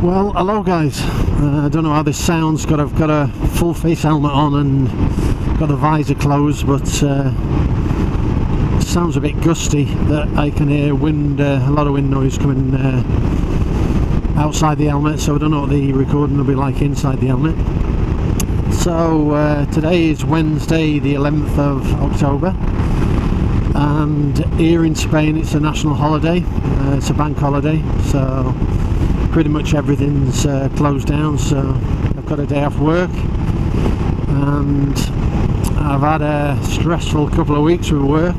Well, hello guys. I don't know how this sounds. I've got a full face helmet on and got the visor closed, but it sounds a bit gusty. That I can hear wind, a lot of wind noise coming outside the helmet. So I don't know what the recording will be like inside the helmet. So today is Wednesday, the 11th of October, and here in Spain it's a national holiday. It's a bank holiday, so pretty much everything's closed down, so I've got a day off work, and I've had a stressful couple of weeks with work,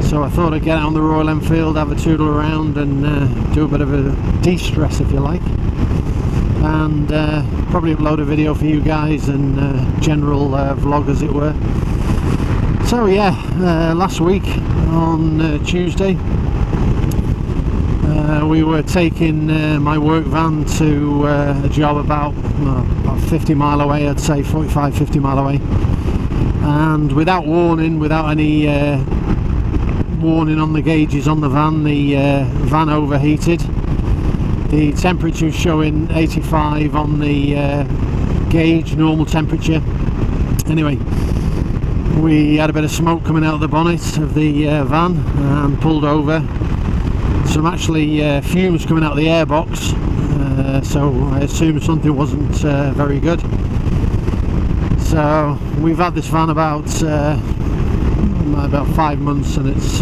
so I thought I'd get out on the Royal Enfield, have a tootle around and do a bit of a de-stress, if you like, and probably upload a video for you guys and general vlog, as it were. So yeah, last week on Tuesday we were taking my work van to a job about 50 mile away, I'd say 45-50 mile away, and without warning, without any warning on the gauges on the van overheated. The temperature was showing 85 on the gauge, normal temperature. Anyway, we had a bit of smoke coming out of the bonnet of the van and pulled over. Some actually fumes coming out of the airbox, so I assumed something wasn't very good. So we've had this van about 5 months, and it's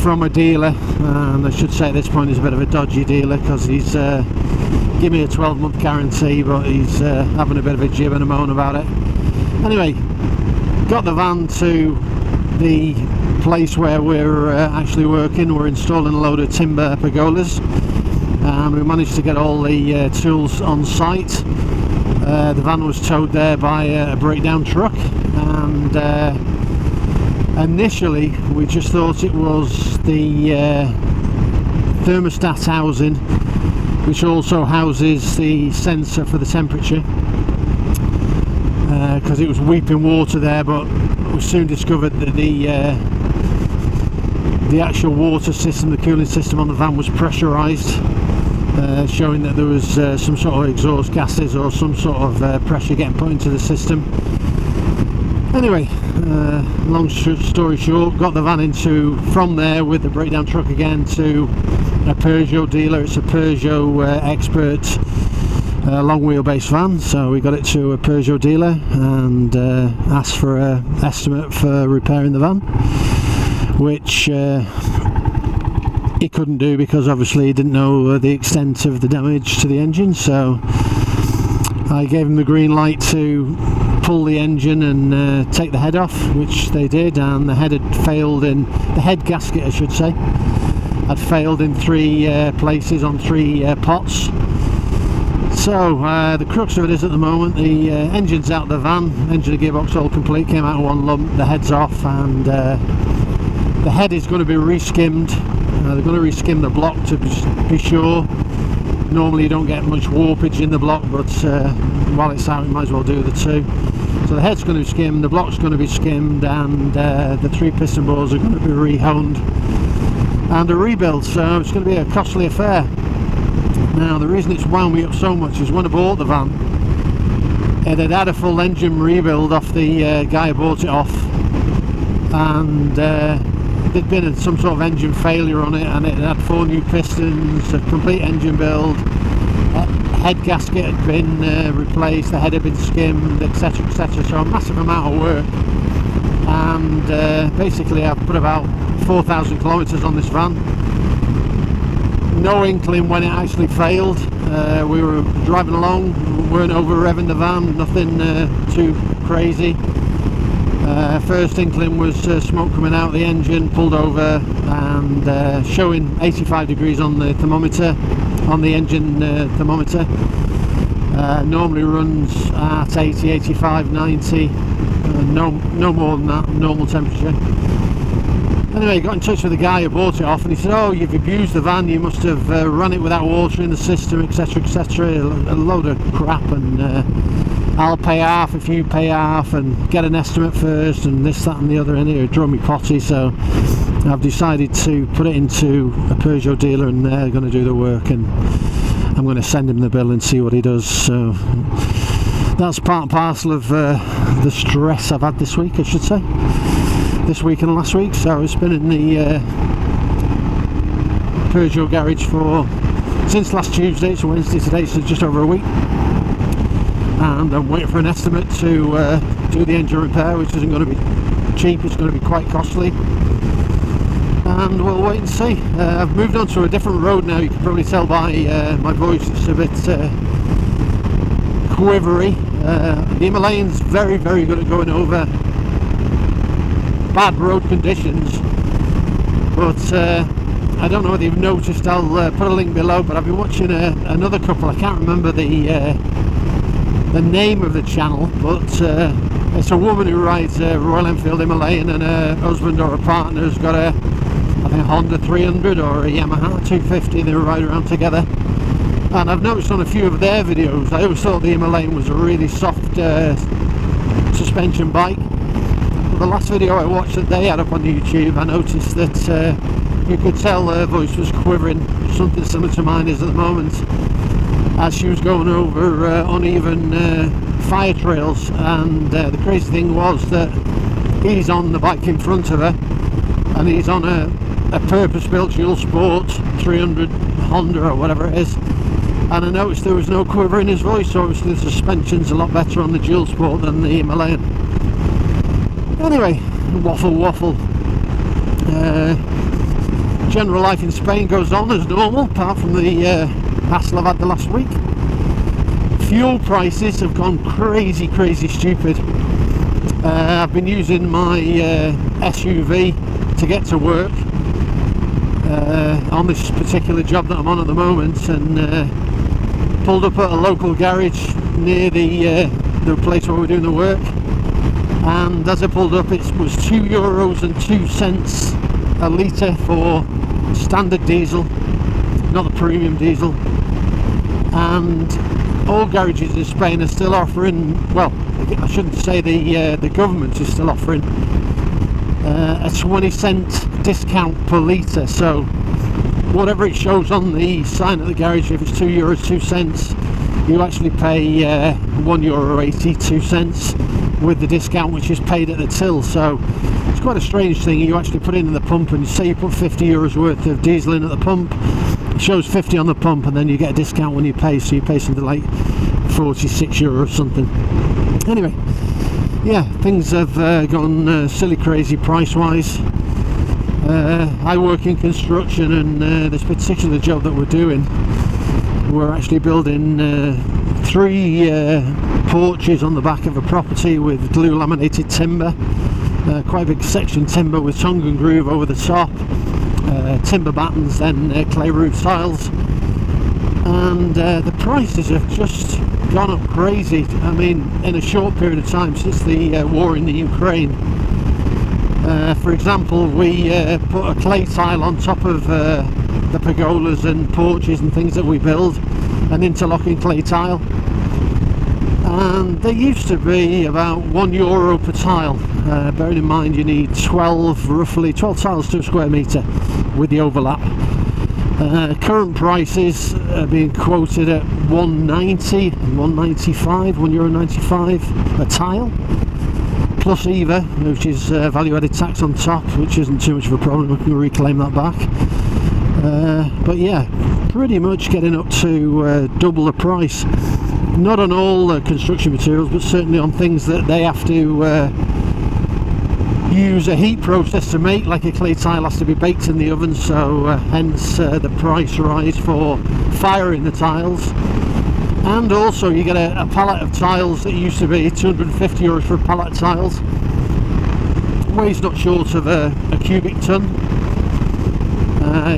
from a dealer, and I should say at this point he's a bit of a dodgy dealer, because he's give me a 12-month guarantee, but he's having a bit of a jib and a moan about it. Anyway, got the van to the place where we're actually working. We're installing a load of timber pergolas, and we managed to get all the tools on site. The van was towed there by a breakdown truck, and initially we just thought it was the thermostat housing, which also houses the sensor for the temperature, because it was weeping water there, but we soon discovered that the actual water system, the cooling system on the van, was pressurized, showing that there was some sort of exhaust gases or some sort of pressure getting put into the system. Anyway, long story short, got the van from there with the breakdown truck again to a Peugeot dealer. It's a Peugeot Expert long wheelbase van, so we got it to a Peugeot dealer and asked for an estimate for repairing the van, which he couldn't do, because obviously he didn't know the extent of the damage to the engine. So I gave him the green light to pull the engine and take the head off, which they did, and the head had failed in, the head gasket I should say, had failed in 3 places on 3 pots. So the crux of it is, at the moment, the engine's out of the van, engine and gearbox all complete, came out in one lump, the head's off, and the head is going to be re-skimmed. They're going to re-skim the block to be sure. Normally you don't get much warpage in the block, but while it's out, you might as well do the two. So the head's going to be skimmed, the block's going to be skimmed, and the 3 piston bores are going to be re-honed and a rebuild. So it's going to be a costly affair. Now, the reason it's wound me up so much is when I bought the van, it had a full engine rebuild off the guy who bought it off, and there'd been some sort of engine failure on it, and it had 4 new pistons, a complete engine build, head gasket had been replaced, the head had been skimmed, etc, etc, so a massive amount of work. And basically I've put about 4,000 kilometres on this van. No inkling when it actually failed. We were driving along, weren't over revving the van, nothing too crazy. First inkling was smoke coming out of the engine, pulled over, and showing 85 degrees on the thermometer, on the engine thermometer. Normally runs at 80, 85, 90, no more than that, normal temperature. Anyway, got in touch with the guy who bought it off, and he said, oh, you've abused the van, you must have run it without water in the system, etc, etc, a load of crap, and I'll pay half if you pay half, and get an estimate first, and this, that and the other, and it drove me potty. So I've decided to put it into a Peugeot dealer, and they're going to do the work. And I'm going to send him the bill and see what he does. So that's part and parcel of the stress I've had this week, I should say, this week and last week. So it's been in the Peugeot garage since last Tuesday. It's Wednesday today, so just over a week, and I'm waiting for an estimate to do the engine repair, which isn't going to be cheap. It's going to be quite costly, and we'll wait and see. I've moved on to a different road now. You can probably tell by my voice, it's a bit quivery. The Himalayan's very, very good at going over bad road conditions, but I don't know whether you've noticed. I'll put a link below, but I've been watching another couple. I can't remember the name of the channel, but it's a woman who rides a Royal Enfield Himalayan, and her husband or her partner has got I think a Honda 300 or a Yamaha 250. They ride around together, and I've noticed on a few of their videos, I always thought the Himalayan was a really soft suspension bike. But the last video I watched that they had up on YouTube, I noticed that you could tell her voice was quivering, something similar to mine is at the moment, as she was going over uneven fire trails. And the crazy thing was that he's on the bike in front of her, and he's on a purpose-built dual sport 300 Honda or whatever it is, and I noticed there was no quiver in his voice. So obviously the suspension's a lot better on the dual sport than the Himalayan. Anyway, waffle. General life in Spain goes on as normal, apart from the hassle I've had the last week. Fuel prices have gone crazy stupid. I've been using my SUV to get to work on this particular job that I'm on at the moment, and pulled up at a local garage near the place where we're doing the work, and as I pulled up, it was €2.02 a litre for standard diesel, not the premium diesel. And all garages in Spain are still offering, well, I shouldn't say the government is still offering a 20-cent discount per litre. So whatever it shows on the sign at the garage, if it's €2.02, you actually pay €1.82 with the discount, which is paid at the till. So it's quite a strange thing. You actually put it in the pump, and say you put €50 worth of diesel in at the pump, it shows 50 on the pump, and then you get a discount when you pay, so you pay something like €46 or something. Anyway, yeah, things have gone silly crazy price wise. I work in construction, and this particular job that we're doing, we're actually building 3 porches on the back of a property with glue laminated timber, quite a big section timber with tongue and groove over the top, timber battens, then clay roof tiles, and the prices have just gone up crazy. I mean, in a short period of time since the war in the Ukraine. For example, we put a clay tile on top of the pergolas and porches and things that we build, an interlocking clay tile, and they used to be about €1 per tile, bearing in mind you need roughly 12 tiles to a square metre with the overlap. Current prices are being quoted at €1.90 and €1.95 a tile, plus EVA, which is value added tax on top, which isn't too much of a problem. We can reclaim that back. But yeah, pretty much getting up to double the price. Not on all construction materials, but certainly on things that they have to use a heat process to make, like a clay tile has to be baked in the oven, so hence the price rise for firing the tiles. And also you get a pallet of tiles that used to be €250 for a pallet of tiles. Weighs not short of a cubic ton.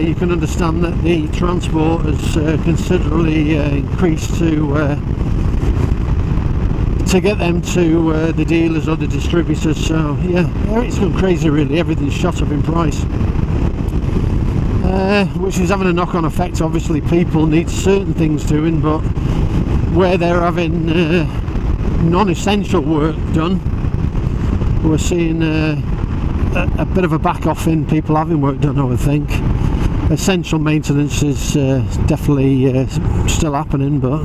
You can understand that the transport has considerably increased to get them to the dealers or the distributors. So yeah, it's gone crazy really. Everything's shot up in price, which is having a knock-on effect. Obviously people need certain things doing, but where they're having non-essential work done, we're seeing a bit of a back off in people having work done, I would think. essential maintenance is definitely still happening, but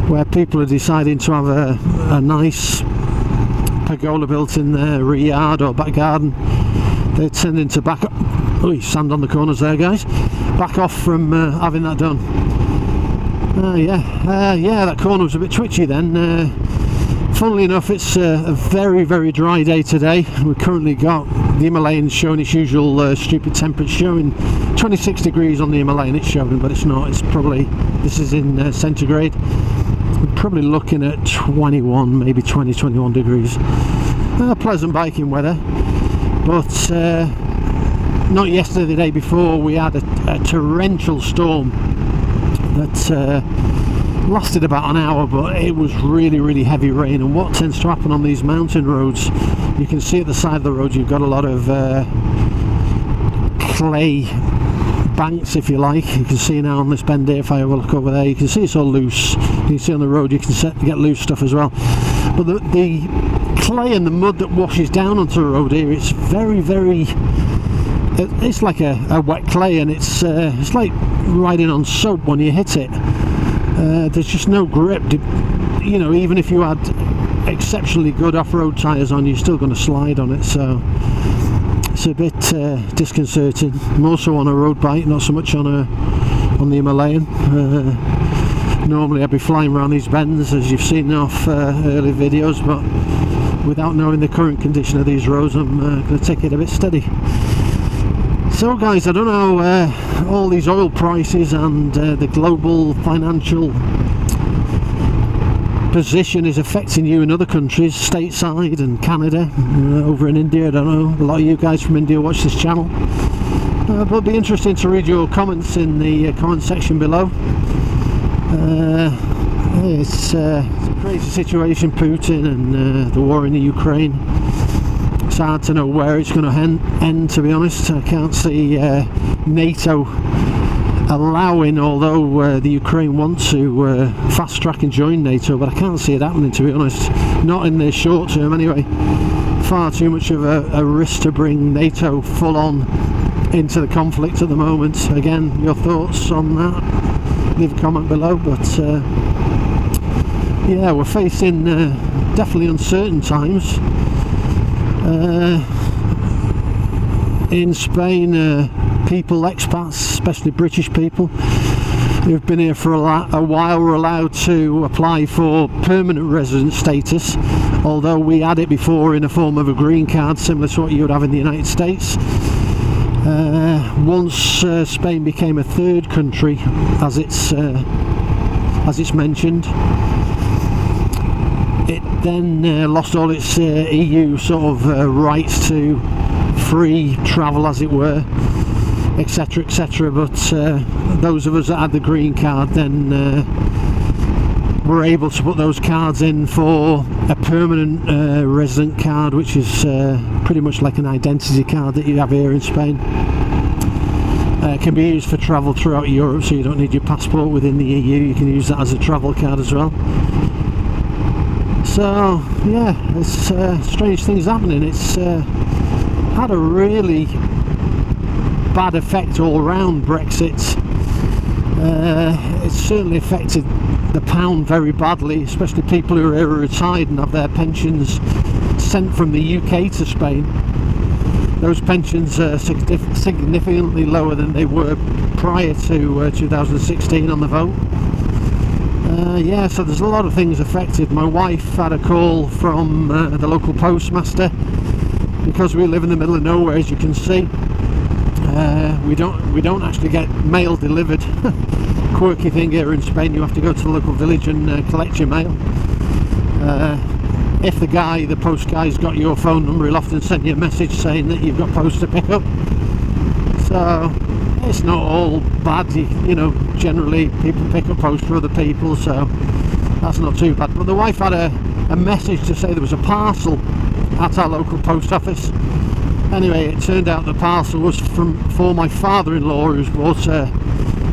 where people are deciding to have a nice pergola built in their rear yard or back garden, they're tending to back up. Oh, sand on the corners there, guys. Back off from having that done. Yeah, that corner was a bit twitchy then. Funnily enough, it's a very, very dry day today. We've currently got the Himalayan showing its usual stupid temperature, showing 26 degrees on the Himalayan. It's showing, but it's not. It's probably, this is in centigrade. We're probably looking at 21, maybe 20, 21 degrees. Pleasant biking weather, but not yesterday, the day before, we had a torrential storm that lasted about an hour, but it was really, really heavy rain. And what tends to happen on these mountain roads, you can see at the side of the road you've got a lot of clay banks, if you like. You can see now on this bend here, if I have a look over there, you can see it's all loose. You can see on the road you can get loose stuff as well, but the clay and the mud that washes down onto the road here, it's very, very, it's like a wet clay, and it's like riding on soap when you hit it. There's just no grip. You know, even if you had exceptionally good off-road tyres on, you're still going to slide on it, so it's a bit disconcerting. More so on a road bike, not so much on the Himalayan. Normally I'd be flying around these bends, as you've seen off early videos, but without knowing the current condition of these roads, I'm going to take it a bit steady. So guys, I don't know, all these oil prices and the global financial position is affecting you in other countries, stateside and Canada, over in India. I don't know, a lot of you guys from India watch this channel, but it'll be interesting to read your comments in the comment section below. It's a crazy situation, Putin and the war in the Ukraine. It's hard to know where it's going to end, to be honest. I can't see NATO allowing, although the Ukraine wants to fast track and join NATO, but I can't see it happening, to be honest. Not in the short term anyway. Far too much of a risk to bring NATO full on into the conflict at the moment. Again, your thoughts on that, leave a comment below. But yeah, we're facing definitely uncertain times. In Spain, people, expats, especially British people who've been here for a while, were allowed to apply for permanent resident status, although we had it before in a form of a green card, similar to what you would have in the United States. Once Spain became a third country, as it's mentioned, it then lost all its EU sort of rights to free travel, as it were, etc, etc. But those of us that had the green card then were able to put those cards in for a permanent resident card, which is pretty much like an identity card that you have here in Spain. It can be used for travel throughout Europe, so you don't need your passport within the EU. You can use that as a travel card as well. So yeah, it's strange things happening. It's had a really bad effect all around, Brexit. It's certainly affected the pound very badly, especially people who are retired and have their pensions sent from the UK to Spain. Those pensions are significantly lower than they were prior to 2016 on the vote. Yeah, so there's a lot of things affected. My wife had a call from the local postmaster, because we live in the middle of nowhere, as you can see. We don't actually get mail delivered. Quirky thing here in Spain, you have to go to the local village and collect your mail. If the post guy's got your phone number, he'll often send you a message saying that you've got post to pick up. So it's not all bad, you know, generally people pick up post for other people, so that's not too bad. But the wife had a message to say there was a parcel at our local post office. Anyway, it turned out the parcel was for my father-in-law, who's bought a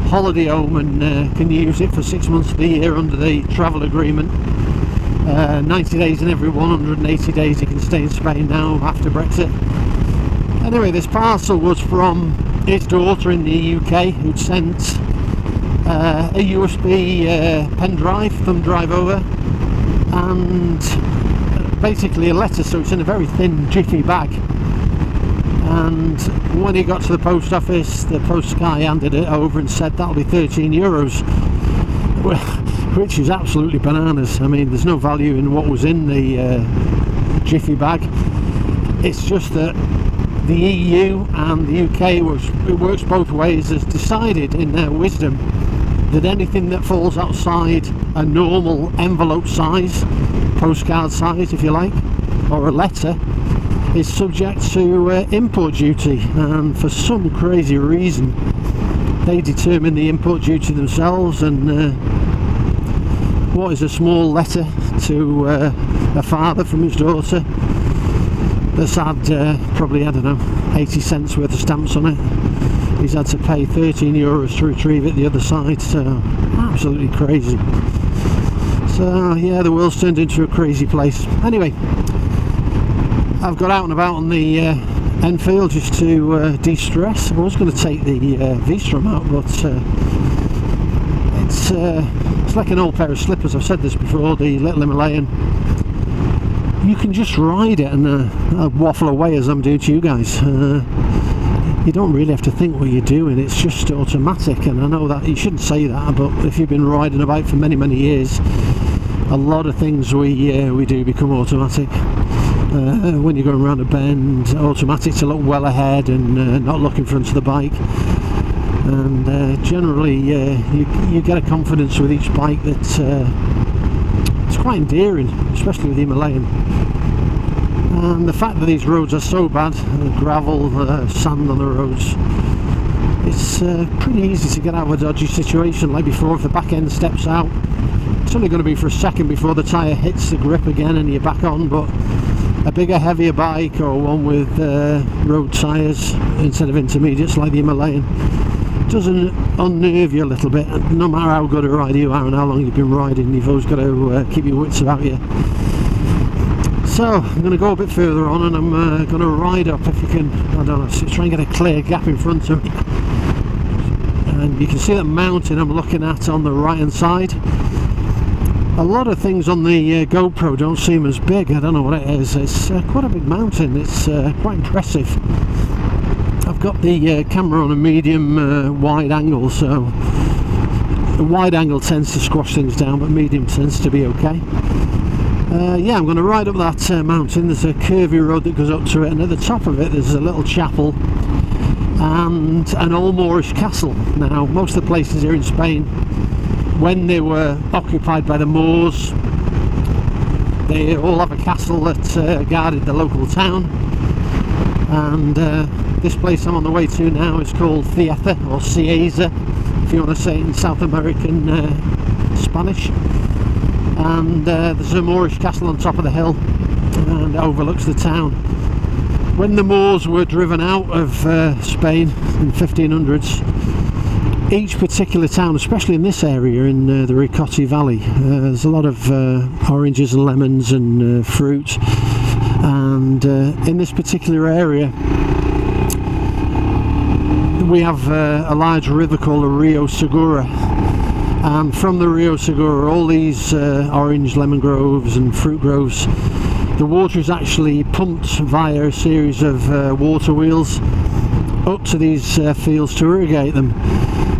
holiday home and can use it for 6 months of the year under the travel agreement. 90 days in every 180 days he can stay in Spain now after Brexit. Anyway, this parcel was from his daughter in the UK who'd sent a USB pen drive, thumb drive over, and basically a letter, so it's in a very thin jiffy bag. And when he got to the post office, the post guy handed it over and said that'll be €13, which is absolutely bananas. I mean, there's no value in what was in the jiffy bag. It's just that the EU and the UK, it works both ways, has decided in their wisdom that anything that falls outside a normal envelope size, postcard size if you like, or a letter, is subject to import duty. And for some crazy reason they determine the import duty themselves, and what is a small letter to a father from his daughter that's had probably, I don't know, 80 cents worth of stamps on it, he's had to pay €13 to retrieve it the other side. So absolutely crazy. So yeah, the world's turned into a crazy place. Anyway, I've got out and about on the Enfield just to de-stress. I was going to take the V-Strom out, but it's like an old pair of slippers. I've said this before, the little Himalayan. You can just ride it and waffle away as I'm doing to you guys. You don't really have to think what you're doing, it's just automatic. And I know that you shouldn't say that, but if you've been riding a bike for many years, a lot of things we do become automatic. When you're going around a bend, automatic to look well ahead and not look in front of the bike. And generally you get a confidence with each bike that it's quite endearing, especially with the Himalayan. And the fact that these roads are so bad, gravel, sand on the roads, it's pretty easy to get out of a dodgy situation. Like before, if the back end steps out, it's only going to be for a second before the tyre hits the grip again and you're back on. But a bigger, heavier bike, or one with road tyres instead of intermediates like the Himalayan, doesn't unnerve you a little bit. No matter how good a rider you are and how long you've been riding, you've always got to keep your wits about you. So I'm going to go a bit further on, and I'm going to ride up, if you can, I don't know, try and get a clear gap in front of me. And you can see that mountain I'm looking at on the right hand side. A lot of things on the GoPro don't seem as big. I don't know what it is. It's quite a big mountain. It's quite impressive. I've got the camera on a medium wide angle, so the wide angle tends to squash things down, but medium tends to be okay. Yeah, I'm going to ride up that mountain. There's a curvy road that goes up to it, and at the top of it there's a little chapel and an old Moorish castle. Now, most of the places here in Spain, when they were occupied by the Moors, they all have a castle that guarded the local town. And this place I'm on the way to now is called Cieza, or Cieza, if you want to say it in South American Spanish. And there's a Moorish castle on top of the hill, and it overlooks the town. When the Moors were driven out of Spain in the 1500s, each particular town, especially in this area in the Ricotti Valley, there's a lot of oranges and lemons and fruit, and in this particular area we have a large river called the Rio Segura. And from the Rio Segura, all these orange, lemon groves and fruit groves, the water is actually pumped via a series of water wheels up to these fields to irrigate them.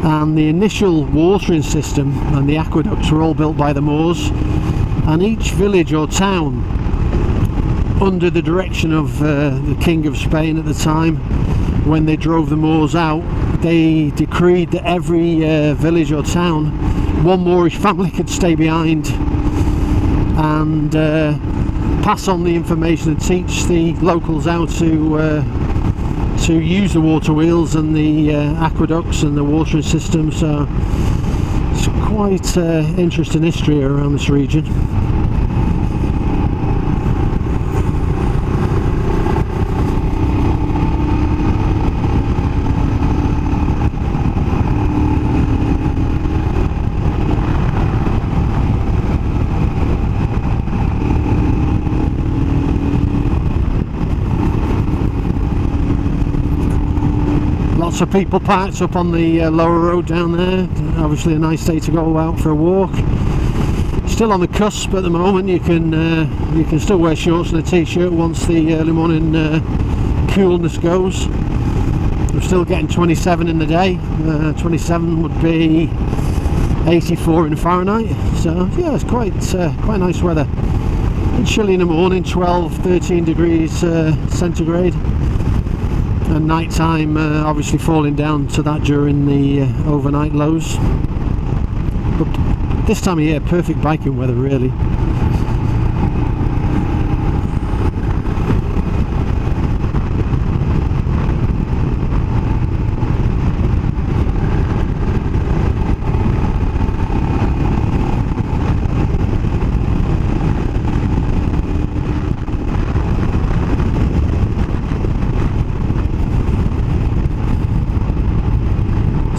And the initial watering system and the aqueducts were all built by the Moors, and each village or town, under the direction of the King of Spain at the time, when they drove the Moors out, they decreed that every village or town, one Moorish family could stay behind and pass on the information and teach the locals how to use the water wheels and the aqueducts and the watering system. So it's quite interesting history around this region. Lots of people parked up on the lower road down there. Obviously a nice day to go out for a walk. Still on the cusp at the moment. You can still wear shorts and a t-shirt once the early morning coolness goes. We're still getting 27 in the day. 27 would be 84 in Fahrenheit. So yeah, it's quite nice weather. It's chilly in the morning, 12-13 degrees centigrade, and night time obviously falling down to that during the overnight lows. But this time of year, perfect biking weather really.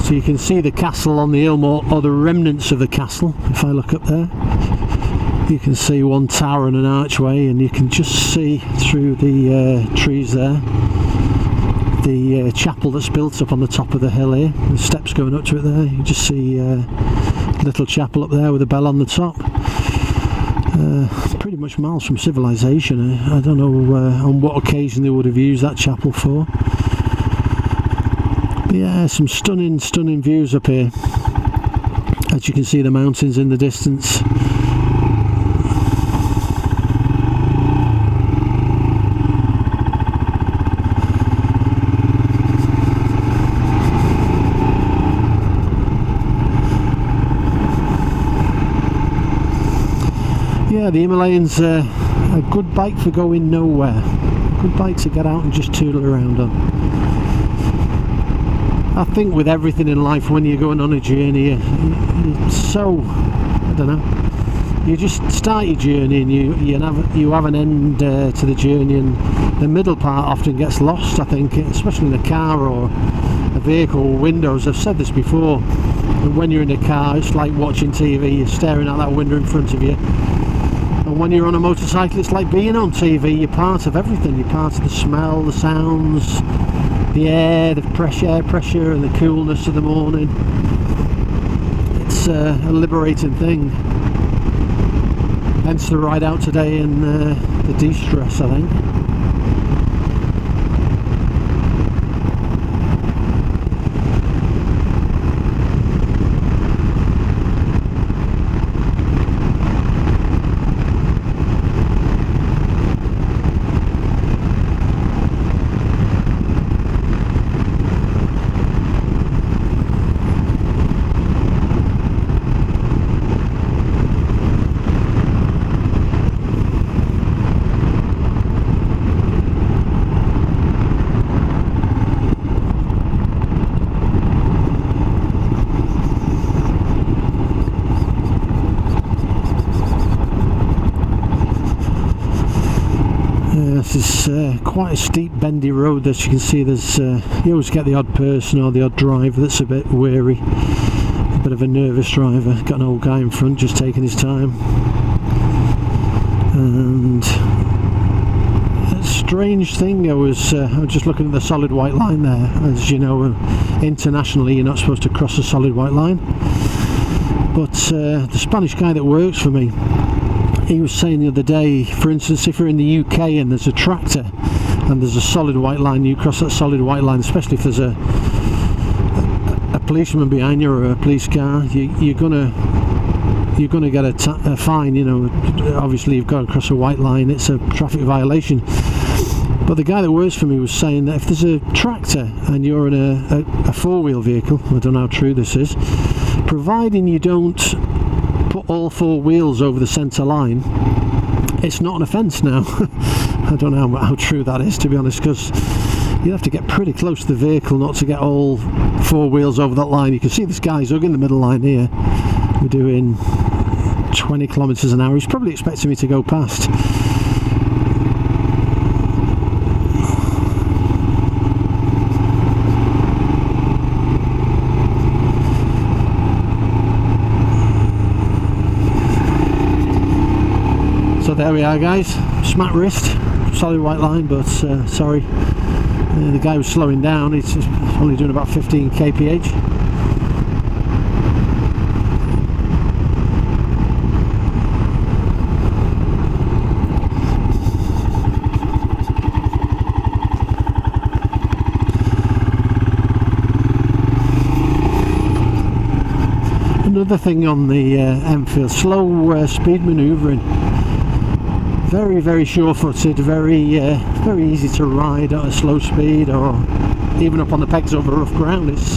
So you can see the castle on the hill, or the remnants of the castle. If I look up there, you can see one tower and an archway, and you can just see through the trees there the chapel that's built up on the top of the hill here. The steps going up to it there. You just see a little chapel up there with a bell on the top. Pretty much miles from civilization. I don't know on what occasion they would have used that chapel for. Yeah, some stunning views up here. As you can see the mountains in the distance. Yeah, the Himalayan's a good bike for going nowhere. Good bike to get out and just tootle around on. I think with everything in life, when you're going on a journey, it's so, I don't know, you just start your journey and you have an end to the journey, and the middle part often gets lost, I think, especially in a car or a vehicle or windows. I've said this before, when you're in a car it's like watching TV, you're staring out that window in front of you, and when you're on a motorcycle it's like being on TV. You're part of everything, you're part of the smell, the sounds, the air, the air pressure and the coolness of the morning. It's a liberating thing. Hence the ride out today and the de-stress, I think. This is quite a steep bendy road. As you can see, there's you always get the odd person or the odd driver that's a bit weary, a bit of a nervous driver. Got an old guy in front just taking his time, and a strange thing, I was just looking at the solid white line there. As you know, internationally you're not supposed to cross a solid white line, but the Spanish guy that works for me, he was saying the other day, for instance, if you're in the UK and there's a tractor and there's a solid white line, you cross that solid white line, especially if there's a policeman behind you or a police car, you're gonna get a fine. You know, obviously you've got to cross a white line, it's a traffic violation. But the guy that works for me was saying that if there's a tractor and you're in a four-wheel vehicle, I don't know how true this is, providing you don't put all four wheels over the centre line, it's not an offence now. I don't know how true that is, to be honest, because you have to get pretty close to the vehicle not to get all four wheels over that line. You can see this guy's hugging the middle line here. We're doing 20 kilometres an hour. He's probably expecting me to go past. So there we are, guys. Smack wrist, solid white line, but sorry, The guy was slowing down, he's only doing about 15 kph. Another thing on the Enfield, slow speed manoeuvring. Very, very sure-footed, very easy to ride at a slow speed, or even up on the pegs over rough ground. It's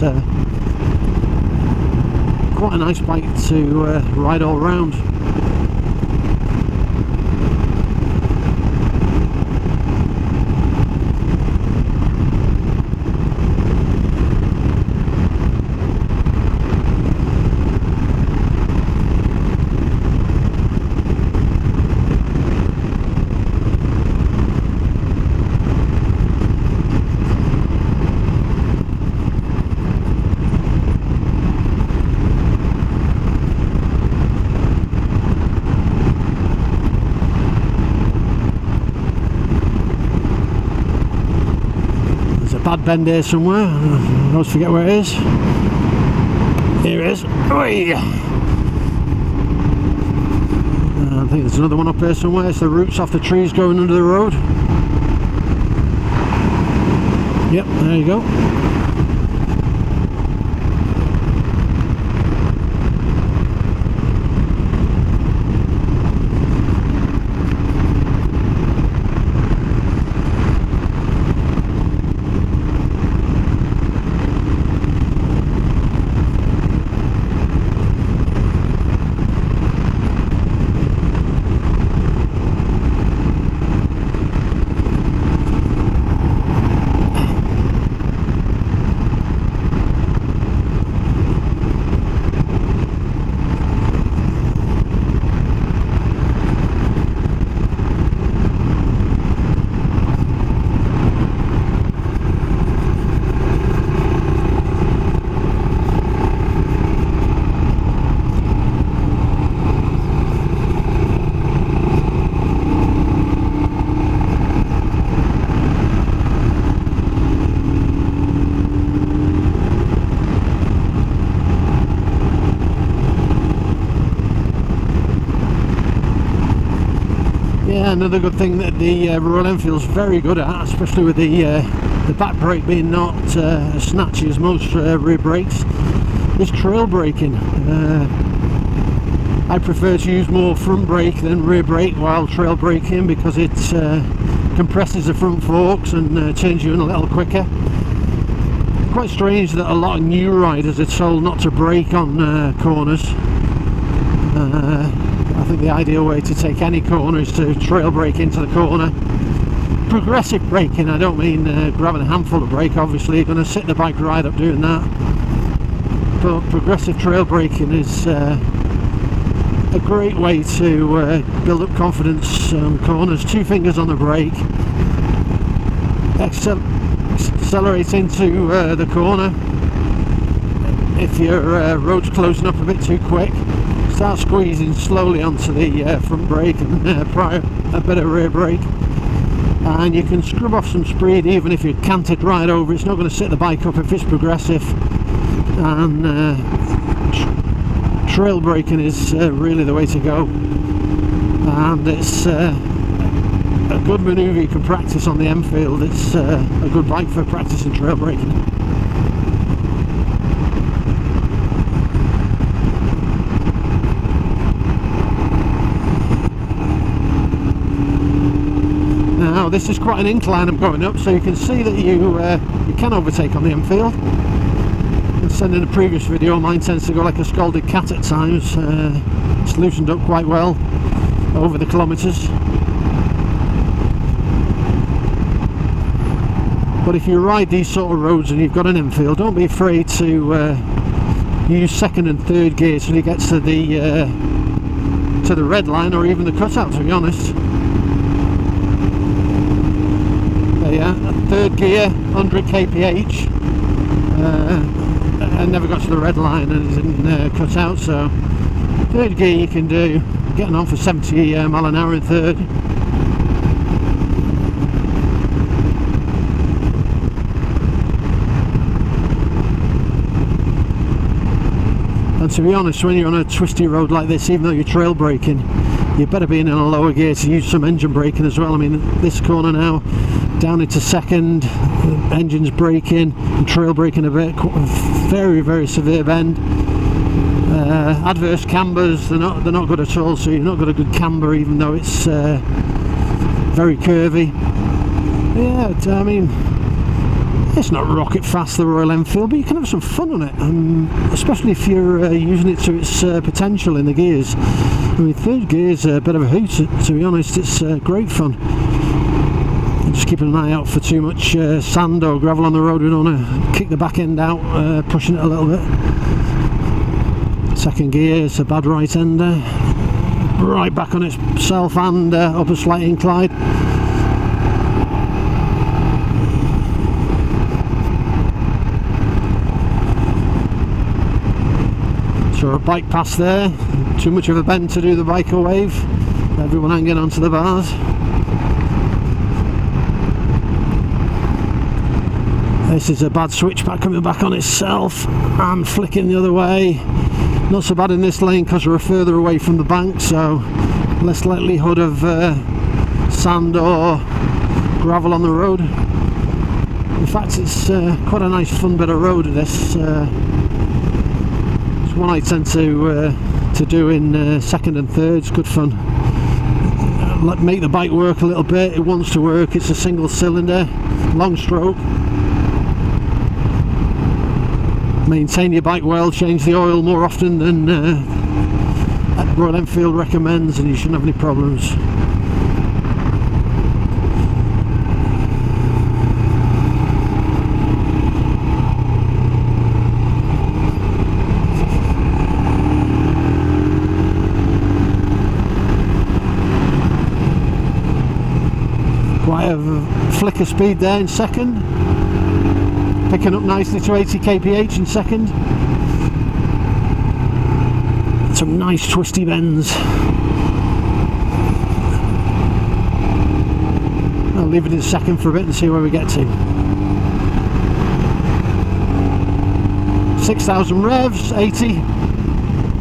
quite a nice bike to ride all round. Bad bend here somewhere, I always forget where it is. Here it is. Oi! I think there's another one up here somewhere. It's the roots off the trees going under the road. Yep, there you go. Yeah, another good thing that the Royal Enfield's very good at, especially with the back brake being not as snatchy as most rear brakes, is trail braking. I prefer to use more front brake than rear brake while trail braking, because it compresses the front forks and turns you in a little quicker. Quite strange that a lot of new riders are told not to brake on corners. I think the ideal way to take any corner is to trail brake into the corner. Progressive braking, I don't mean grabbing a handful of brake, obviously you're going to sit the bike right up doing that, but progressive trail braking is a great way to build up confidence on corners. 2 fingers on the brake, accelerate into the corner. If your road's closing up a bit too quick, start squeezing slowly onto the front brake and apply a bit of rear brake, and you can scrub off some speed even if you're canted right over. It's not going to sit the bike up if it's progressive. And trail braking is really the way to go, and it's a good manoeuvre you can practice on the Enfield. It's a good bike for practicing trail braking. Now this is quite an incline I'm going up, so you can see that you can overtake on the Enfield. And said in a previous video, mine tends to go like a scalded cat at times. It's loosened up quite well over the kilometres. But if you ride these sort of roads and you've got an Enfield, don't be afraid to use second and third gear till you get to the red line, or even the cutout, to be honest. Yeah, third gear, 100 kph. I never got to the red line and it didn't cut out, so third gear you can do, getting on for 70 mile an hour in third. And to be honest, when you're on a twisty road like this, even though you're trail braking, you better be in a lower gear to use some engine braking as well. I mean, this corner now, down into second, engine's braking, and trail braking a bit, very, very severe bend. Adverse cambers, they're not good at all, so you've not got a good camber even though it's very curvy. Yeah, I mean, it's not rocket fast, the Royal Enfield, but you can have some fun on it, especially if you're using it to its potential in the gears. I mean, third gear's a bit of a hoot, to be honest. It's great fun. And just keeping an eye out for too much sand or gravel on the road. We don't want to kick the back end out, pushing it a little bit. Second gear, it's a bad right ender, right back on itself and up a slight incline. So a bike pass there, too much of a bend to do the biker wave, everyone hanging onto the bars. This is a bad switchback coming back on itself and flicking the other way. Not so bad in this lane because we're further away from the bank, so less likelihood of sand or gravel on the road. In fact, it's quite a nice fun bit of road, this. It's one I tend to do in second and third. It's good fun. Make the bike work a little bit. It wants to work. It's a single cylinder, long stroke. Maintain your bike well, change the oil more often than Royal Enfield recommends, and you shouldn't have any problems. Quite a flick of speed there in second. Picking up nicely to 80 kph in second. Some nice twisty bends. I'll leave it in second for a bit and see where we get to. 6,000 revs, 80,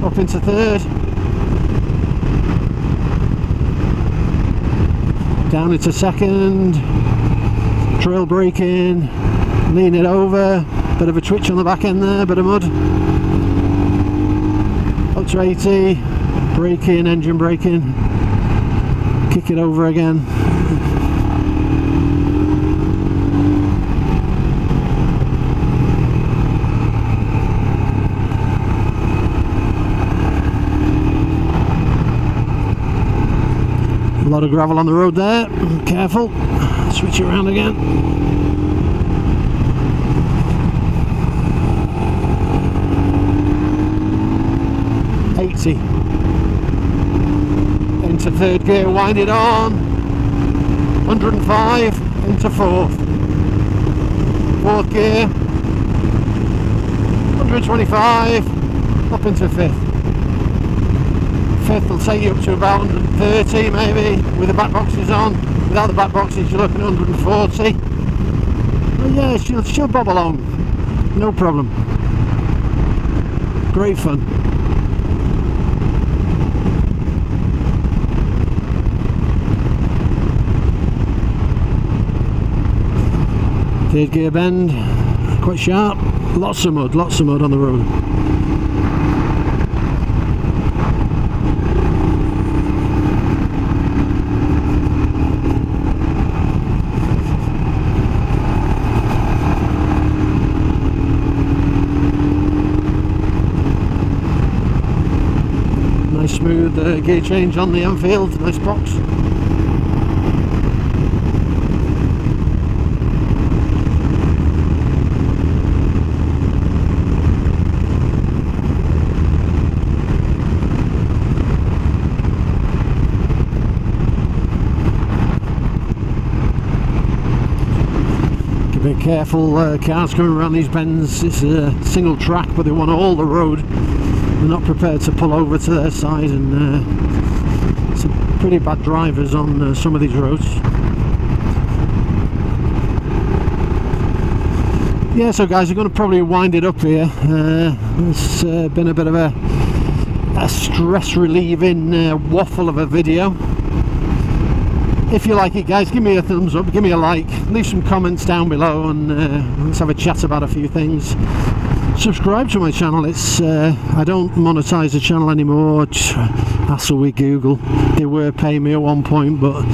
up into third. Down into second. Trail braking. Lean it over, bit of a twitch on the back end there, bit of mud. Up to 80, braking, engine braking, kick it over again. A lot of gravel on the road there, careful, switch it around again. 80 into third gear, wind it on. 105 into fourth gear, 125 up into fifth will take you up to about 130 maybe with the back boxes on. Without the back boxes you're looking at 140. But yeah, she'll bob along, no problem. Great fun. Third gear bend, quite sharp, lots of mud on the road. Nice smooth gear change on the Enfield, nice box. Be careful, cars coming around these bends. It's a single track, but they want all the road. They're not prepared to pull over to their side, and some pretty bad drivers on some of these roads. yeah, so guys, I'm going to probably wind it up here. It's been a bit of a stress relieving waffle of a video. If you like it, guys, give me a thumbs up, give me a like, leave some comments down below, and let's have a chat about a few things. Subscribe to my channel. It's I don't monetize the channel anymore. Hassle with Google. They were paying me at one point, but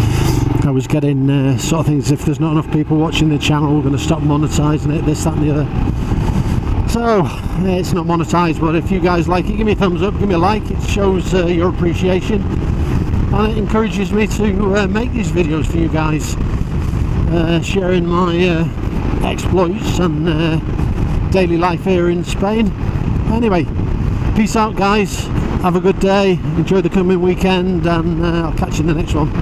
I was getting sort of things, if there's not enough people watching the channel, we're going to stop monetizing it, this, that and the other. So it's not monetized, but if you guys like it, give me a thumbs up, give me a like. It shows your appreciation, and it encourages me to make these videos for you guys, sharing my exploits and daily life here in Spain. Anyway, peace out guys, have a good day, enjoy the coming weekend, and I'll catch you in the next one.